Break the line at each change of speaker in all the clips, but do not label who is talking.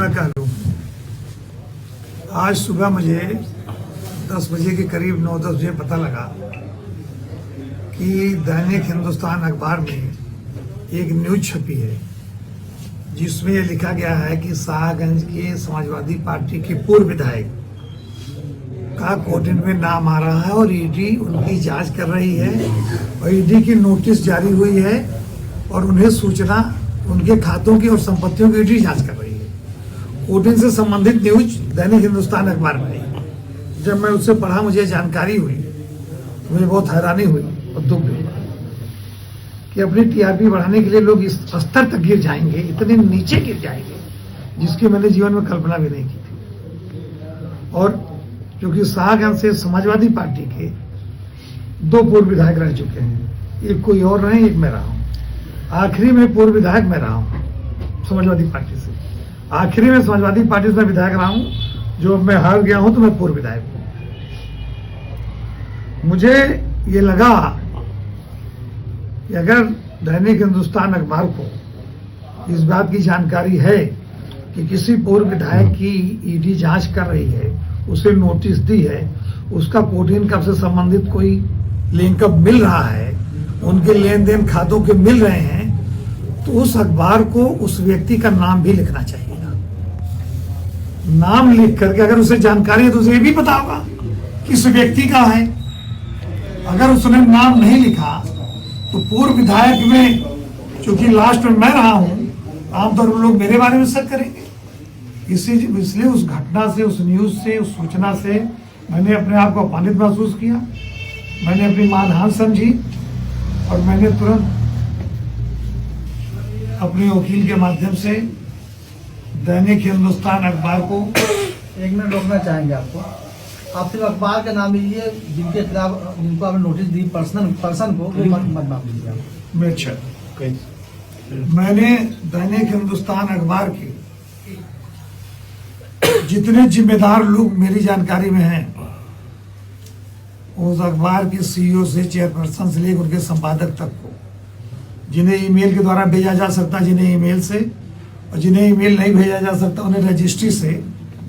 मैं कह लूँ, आज सुबह मुझे 10 बजे के करीब 9-10 बजे पता लगा कि दैनिक हिंदुस्तान अखबार में एक न्यूज छपी है जिसमें ये लिखा गया है कि शाहगंज के समाजवादी पार्टी के पूर्व विधायक का कोर्ट में नाम आ रहा है और ईडी उनकी जांच कर रही है और ईडी की नोटिस जारी हुई है और उन्हें सूचना उनके खातों की और संपत्तियों की ईडी जांच कर रही है। कोर्ट से संबंधित न्यूज दैनिक हिंदुस्तान अखबार में आई। जब मैं उससे पढ़ा मुझे जानकारी हुई तो मुझे बहुत हैरानी हुई और दुख भी हुआ कि अपनी टीआरपी बढ़ाने के लिए लोग इस स्तर तक गिर जाएंगे, इतने नीचे गिर जाएंगे जिसकी मैंने जीवन में कल्पना भी नहीं की थी। और क्योंकि शाहगंज से समाजवादी पार्टी के 2 पूर्व विधायक रह चुके हैं, एक कोई और रहे, एक मैं रहा हूं। आखिरी में पूर्व विधायक मैं रहा हूं समाजवादी पार्टी से, आखिरी में समाजवादी पार्टी से विधायक रहा हूं। जो मैं हार गया हूं तो मैं पूर्व विधायक हूं। मुझे ये लगा कि अगर दैनिक हिंदुस्तान अखबार को इस बात की जानकारी है कि किसी पूर्व विधायक की ईडी जांच कर रही है, उसे नोटिस दी है, उसका कोर्ट इनकम से संबंधित कोई लिंकअप मिल रहा है, उनके लेन देन खातों के मिल रहे हैं, तो उस अखबार को उस व्यक्ति का नाम भी लिखना चाहिए। नाम लिख करके अगर उसे जानकारी है तो उसे ये भी पता होगा कि इस व्यक्ति का है। अगर उसने नाम नहीं लिखा तो पूर्व विधायक में, चूंकि लास्ट में मैं रहा हूं, आमतौर पर लोग मेरे बारे में शक करेंगे। इसलिए उस घटना से, उस न्यूज से, उस सूचना से मैंने अपने आप को अपमानित महसूस किया, मैंने अपनी मानहानि समझी और मैंने तुरंत अपने वकील के माध्यम से दैनिक हिंदुस्तान अखबार को
1 मिनट रोकना चाहेंगे आपको। आप सिर्फ अखबार का नाम लीजिए, जिनके खिलाफ, जिनको आपने नोटिस दी पर्सन को, वो मत नाम लीजिए।
अच्छा, मैंने दैनिक हिंदुस्तान अखबार के जितने जिम्मेदार लोग मेरी जानकारी में हैं, उस अखबार के सीईओ से चेयरपर्सन से लेकर उनके संपादक तक को, जिन्हें ईमेल के द्वारा भेजा जा सकता, जिन्हें ईमेल से, और जिन्हें ईमेल नहीं भेजा जा सकता उन्हें रजिस्ट्री से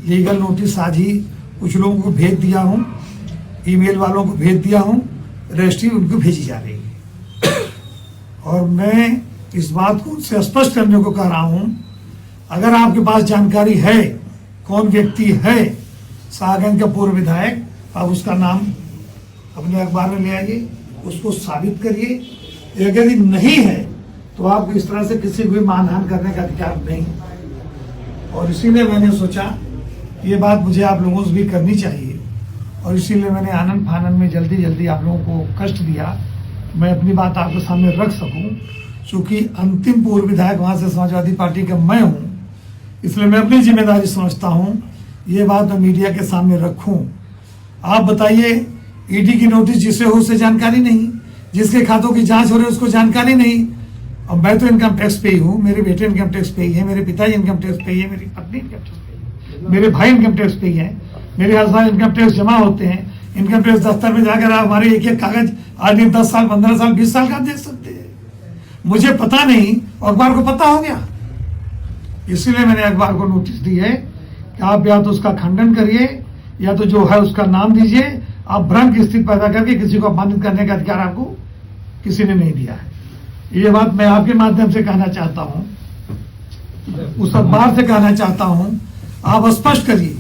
लीगल नोटिस आज ही कुछ लोगों को भेज दिया हूं, ईमेल वालों को भेज दिया हूं, रजिस्ट्री उनको भेजी जा रही है। और मैं इस बात को उनसे स्पष्ट करने को कह रहा हूं, अगर आपके पास जानकारी है कौन व्यक्ति है शाहगंज का पूर्व विधायक, आप उसका नाम अपने अखबार में ले आइए, उसको साबित करिए। यदि नहीं है तो आपको इस तरह से किसी को भी मानहानि करने का अधिकार नहीं। और इसीलिए मैंने सोचा ये बात मुझे आप लोगों से भी करनी चाहिए और इसीलिए मैंने आनंद फानन में जल्दी आप लोगों को कष्ट दिया, मैं अपनी बात आपके सामने रख सकूं। चूंकि अंतिम पूर्व विधायक वहां से समाजवादी पार्टी का मैं हूं, इसलिए मैं अपनी जिम्मेदारी समझता हूं, ये बात मैं मीडिया के सामने रखूं। आप बताइए, ईडी की नोटिस जिसे हो उसे जानकारी नहीं, जिसके खातों की जांच हो रही है उसको जानकारी नहीं। अब मैं तो इनकम टैक्स पे ही हूँ, मेरे बेटे इनकम टैक्स पे ही है, मेरे पिताजी इनकम टैक्स पे ही है, मेरी पत्नी इनकम टैक्स पे ही है, मेरे भाई इनकम टैक्स पे ही है, मेरे हस्बैंड इनकम टैक्स जमा होते हैं। इनकम टैक्स दफ्तर में जाकर आप हमारे एक कागज आज 10 साल, 15 साल, 20 साल का देख सकते हैं। मुझे पता नहीं, अखबार को पता हो गया। इसीलिए मैंने अखबार को नोटिस दी है कि आप या तो उसका खंडन करिए या तो जो है उसका नाम दीजिए। आप भ्रम की स्थिति पैदा करके किसी को अपमानित करने का अधिकार आपको किसी ने नहीं दिया है। ये बात मैं आपके माध्यम से कहना चाहता हूं, उस अखबार से कहना चाहता हूं, आप स्पष्ट करिए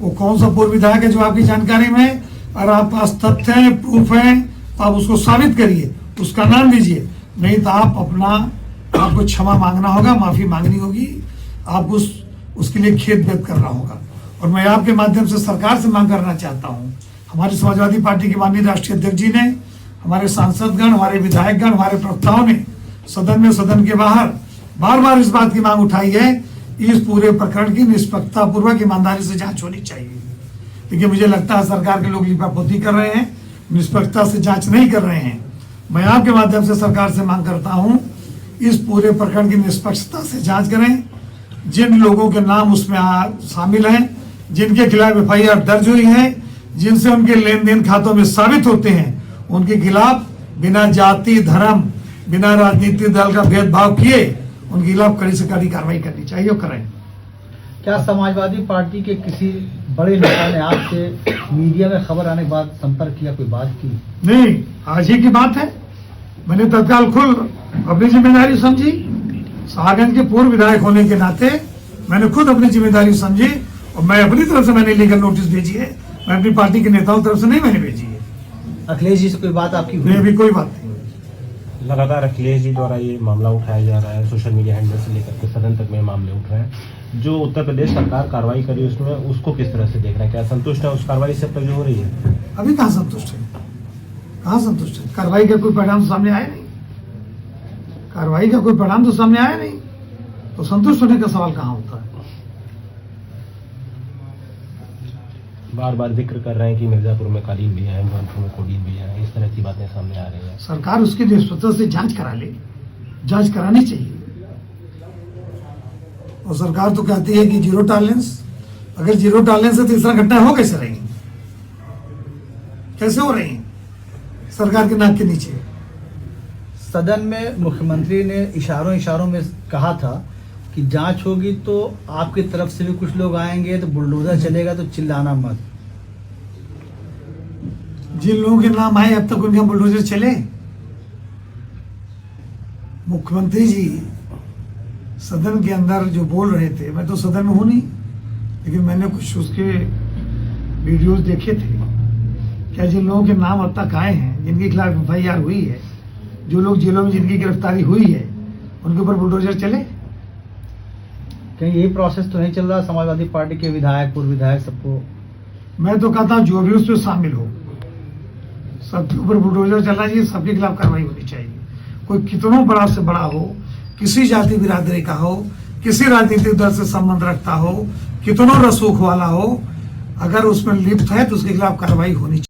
वो कौन सा पूर्व विधायक है जो आपकी जानकारी में, और आपके पास तथ्य है, प्रूफ है, तो आप उसको साबित करिए, उसका नाम दीजिए। नहीं तो आपको क्षमा मांगना होगा, माफी मांगनी होगी, आपको उसके लिए खेद व्यक्त करना होगा। और मैं आपके माध्यम से सरकार से मांग करना चाहता हूँ, हमारी समाजवादी पार्टी के माननीय राष्ट्रीय अध्यक्ष जी ने, हमारे सांसदगण, हमारे विधायकगण, हमारे प्रवक्ताओं ने सदन में, सदन के बाहर बार बार इस बात की मांग उठाई है, इस पूरे प्रकरण की निष्पक्षता पूर्वक ईमानदारी से जांच होनी चाहिए। लेकिन मुझे लगता है सरकार के लोग लिपापोती कर रहे हैं, निष्पक्षता से जांच नहीं कर रहे हैं। मैं आपके माध्यम से सरकार से मांग करता हूं, इस पूरे प्रकरण की निष्पक्षता से जांच करें। जिन लोगों के नाम उसमें शामिल हैं, जिनके खिलाफ एफआईआर दर्ज हुई है, जिनसे उनके लेन देन खातों में साबित होते हैं, उनके खिलाफ बिना जाति, धर्म, बिना राजनीतिक दल का भेदभाव किए उनके खिलाफ कड़ी से कड़ी कार्रवाई करनी चाहिए और करें।
क्या समाजवादी पार्टी के किसी बड़े नेता ने आपसे मीडिया में खबर आने के बाद संपर्क किया, कोई बात की?
नहीं, आज ही की बात है। मैंने तत्काल खुद अपनी जिम्मेदारी समझी। शाहगंज के पूर्व विधायक होने के नाते मैंने खुद अपनी जिम्मेदारी समझी और मैं अपनी तरफ से मैंने लीगल नोटिस भेजी है। मैं अपनी पार्टी के नेताओं की तरफ से नहीं मैंने भेजी है।
अखिलेश जी से कोई बात आपकी हुई?
नहीं, अभी कोई बात नहीं।
लगातार अखिलेश जी द्वारा ये मामला उठाया जा रहा है, सोशल मीडिया हैंडल से लेकर के सदन तक में मामले उठ रहे हैं। जो उत्तर प्रदेश सरकार कार्रवाई करी उसमें उसको किस तरह से देख रहे हैं? क्या संतुष्ट है उस कार्रवाई से अब तक जो हो रही है?
अभी कहाँ संतुष्ट है? कहाँ संतुष्ट है? कार्रवाई का कोई परिणाम सामने आया नहीं। कार्रवाई का कोई परिणाम तो सामने आया नहीं, तो संतुष्ट होने का सवाल कहाँ होता है?
बार बार जिक्र कर रहे हैं कि मिर्जापुर में कालीन भी है, जौनपुर में कोडीन भी है, इस तरह की बातें सामने आ रही हैं।
सरकार उसके लिए स्वतः से जांच करा ले, जांच करानी चाहिए। और सरकार तो कहती है कि जीरो टॉलरेंस। अगर जीरो टॉलरेंस है तो इस तरह घटनाएं हो कैसे रही? कैसे हो रही सरकार के नाक के नीचे?
सदन में मुख्यमंत्री ने इशारों में कहा था कि जांच होगी तो आपकी तरफ से भी कुछ लोग आएंगे, तो बुलडोजर चलेगा, तो चिल्लाना मत।
जिन लोगों के नाम आए अब तक उनके बुलडोजर चले? मुख्यमंत्री जी सदन के अंदर जो बोल रहे थे, मैं तो सदन में हूं नहीं, लेकिन मैंने कुछ उसके वीडियोस देखे थे। क्या जिन लोगों के नाम अब तक आए हैं, जिनके खिलाफ FIR हुई है, जो लोग जेलों में जिनकी गिरफ्तारी हुई है, उनके ऊपर बुलडोजर चले?
कहीं यही प्रोसेस तो नहीं चल रहा समाजवादी पार्टी के विधायक, पूर्व विधायक सबको?
मैं तो कहता हूं जो भी उसमें शामिल हो, सबके ऊपर बुलडोजर चलना चाहिए, सबके खिलाफ कार्रवाई होनी चाहिए। कोई कितनों बड़ा से बड़ा हो, किसी जाति बिरादरी का हो, किसी राजनीतिक दल से संबंध रखता हो, कितनों रसूख वाला हो, अगर उसमें लिप्त है तो उसके खिलाफ कार्रवाई होनी चाहिए।